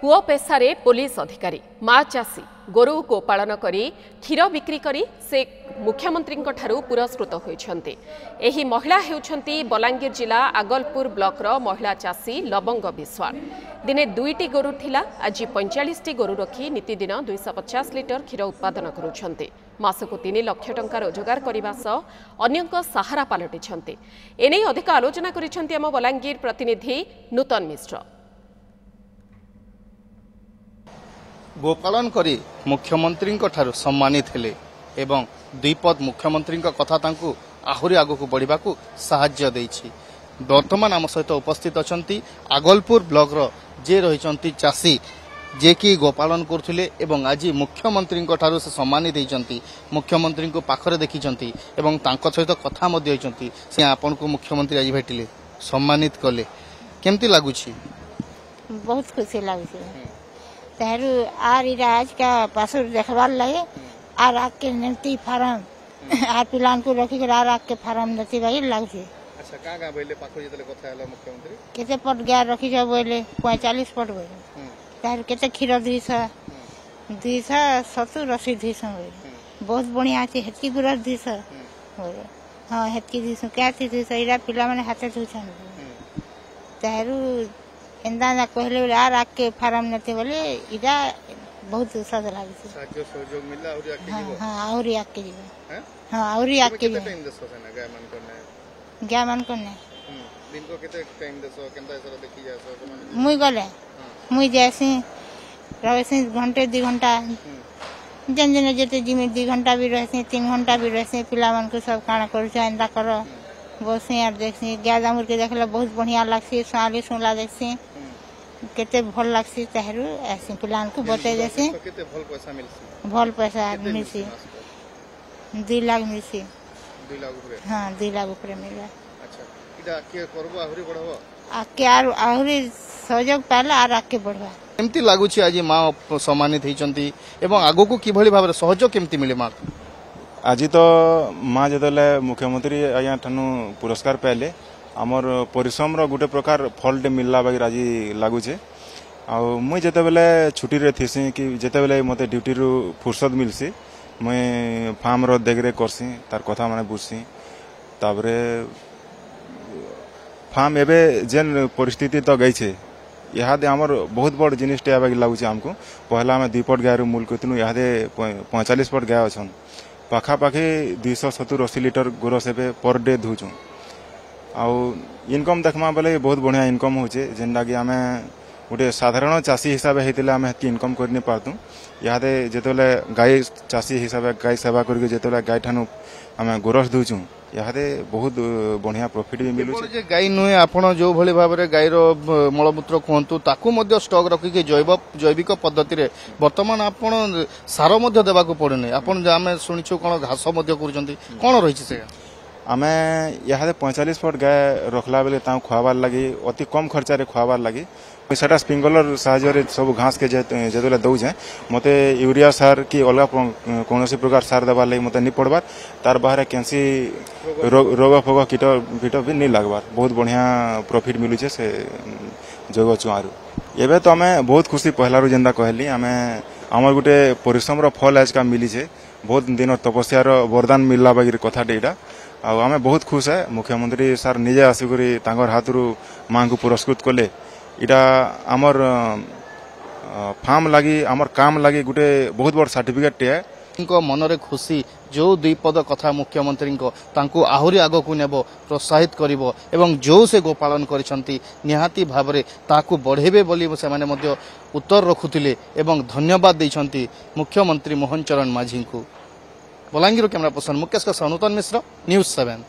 पुओ पेशारे पुलिस अधिकारी माँ चाषी गोरु गोपालन करी क्षीर बिक्री करी से मुख्यमंत्री पुरस्कृत होती। एही महिला हेउछंती बलांगीर जिला आगलपुर ब्लॉकर महिला चाषी लवंग विश्वाल। दिने 2टी गोरु थिला, आज 45टी गोरु रखी नीतिदिन 250 लिटर क्षीर उत्पादन करुछंती। मासको 3 लाख टंका रोजगार करने सह अन्यक सहारा पलटिछंती। एने अधिक आलोचना करिछंती आम बलांगीर प्रतिनिधि नूतन मिश्र। गोपालन करी मुख्यमंत्री सम्मानित हेले एवं द्विपद मुख्यमंत्री कथा तांकु आहुरी आगक बढ़ा साहाय्य देछि। वर्तमान आम सहित उपस्थित अछंती आगलपुर ब्लॉक जे रही चाषी जे कि गोपालन करथिले एवं आज मुख्यमंत्री से सम्मानित होती। मुख्यमंत्री को पाखरे देखिछंती एवं तांको सहित कथा मध्ये होइछंती। से आपन को मुख्यमंत्री आज भेटिले सम्मानित कले, केमती लागुछि? बहुत खुशी लागुछि। तेरू आर आज का पासुर देखवार लगे आर आके नती फार्म आर पिलान को रखी कर आर आके फार्म नती भाई लागुछि। अच्छा का का बोले पाखो जतले कथा हला मुख्यमंत्री केते पट गया रखी छ बोले 45 पट बोले तार केते खीर 270 80 बोले बहुत बढ़िया अछि। हेती गुरा 200 बोले हां हेती 200 क्या थी 200 इरा पिला माने हाथे धुछन तेरू एंदा ना कहले आर आके फार्म नते बोले इरा बहुत साद लागे छै। साहाय्य सहयोग मिला और आके जीवो। हां और आके जीवो। हैं हां और आके जीवो। टाइम दसो ना गाय मन करने दिन को केते टाइम दसो केनता सर देखि जासो मुई गले मुई जैसे रहसे घंटे 2 घंटा जन जन जते जिमे 2 घंटा भी रहसे 3 घंटा भी रहसे पिला मन को सब काना कर छ एंदा करो बसे यार देखसी गाय दामुर के देखला बहुत बढ़िया लागसी। साली सुला देखसी केते भल लागसी। तेहरू ऐसे प्लान को बते जैसे केते भल पैसा मिलसी? भल पैसा मिलसी 2 लाख मिलसी। 2 लाख ऊपर? हां 2 लाख ऊपर मिला। अच्छा इदा के करबो आहुरी बढ़बो आके आहुरी सहयोग पाले आर आके बढ़बा केमती लागुछि? आज मां सम्मानित हिचंती एवं आगो को कि भली भाबरे सहयोग केमती मिले मां? आज तो माँ जतले मुख्यमंत्री आज्ञा ठानु पुरस्कार पाइले आमर परिश्रम गोटे प्रकार फलटे मिलला बाकी आज लगुचे। मुई जिते बेले छुट्टी रे थीसी कि जिते बेले मते ड्यूटी रु फुर्सत मिलसी मुई फार्म रो देखरेख करसी तार कथा माने बुझसी। तापरे फार्म एबे जेन परिस्थिति तो गई छे इहादे आमर बहुत बड़ जिनिसटे आबे लगुचे हमको। पहला आम 2 पट गाय मूल करतनु इहादे 45 पट गाय अछन पाखापाखि 270-80 लिटर गोरस एबे पर डे धुचु। आउ इनकम देखमा बेले बहुत बढ़िया इनकम होचे जेनडा कि आमे गोटे साधारण चाषी हिसाब हेतिले आमे हेति इनकम करनी पारतु। यादे जेतले गाय चाषी हिसाब गाय सेवा करके जेतले गाय ठानु आमे गोरस धुचु यादे बहुत बढ़िया प्रॉफिट भी मिलु छे। गाय नुहे आपण जो भली भाबरे गाय रो मलमूत्र कोहंतु ताकू मध्य स्टॉक रखी के जैविक पद्धति रे वर्तमान आपण सार मध्य देबा को पड़े। आपण आमे सुनिछु कोन घास मध्य करजंती कोन रहिछि से? आमे यहाँ 45 फट गाय रखला बेले ता खुआबार लगी अति कम खर्चा रे खुआबार लगी सेटा स्प्रिंकलर साहाय्य सब घास के जेतले दउजे मते यूरिया सार की अलग कोनोसी प्रकार सार देबार लगी मते नि पड़बार तार बाहर केंसी रोग फोग कीट भी नि लागबार बहुत बढ़िया प्रॉफिट मिलु छे से जैव चुआरू। एबे तो हमें बहुत खुशी पहला रु जेंदा कहली हमें हमर गुटे परिश्रम रो फल आज का मिली छे बहुत दिन तपस्या रो वरदान मिलला बागी कथा डेटा आमे बहुत खुश है। मुख्यमंत्री सार निजे आसिकरी तांगर हाथरू मां को पुरस्कृत कले इटा आमर फार्म लगी आमर काम लगी गुटे बहुत बड़ सर्टिफिकेट है। इनको मनरे खुशी जो 2 पद कथा मुख्यमंत्री को तांकु आहुरी आगो को नेबो प्रोत्साहित करिवो एवं जो से गोपालन करिसंती निहाती भाबरे ताकु बढ़ेबे बोली से माने मध्य उत्तर रखुतिले एवं धन्यवाद दैछंती मुख्यमंत्री मोहन चरण माझी को। बलांगीर कैमरा पर्सन मुकेश का नूतन मिश्र, न्यूज 7।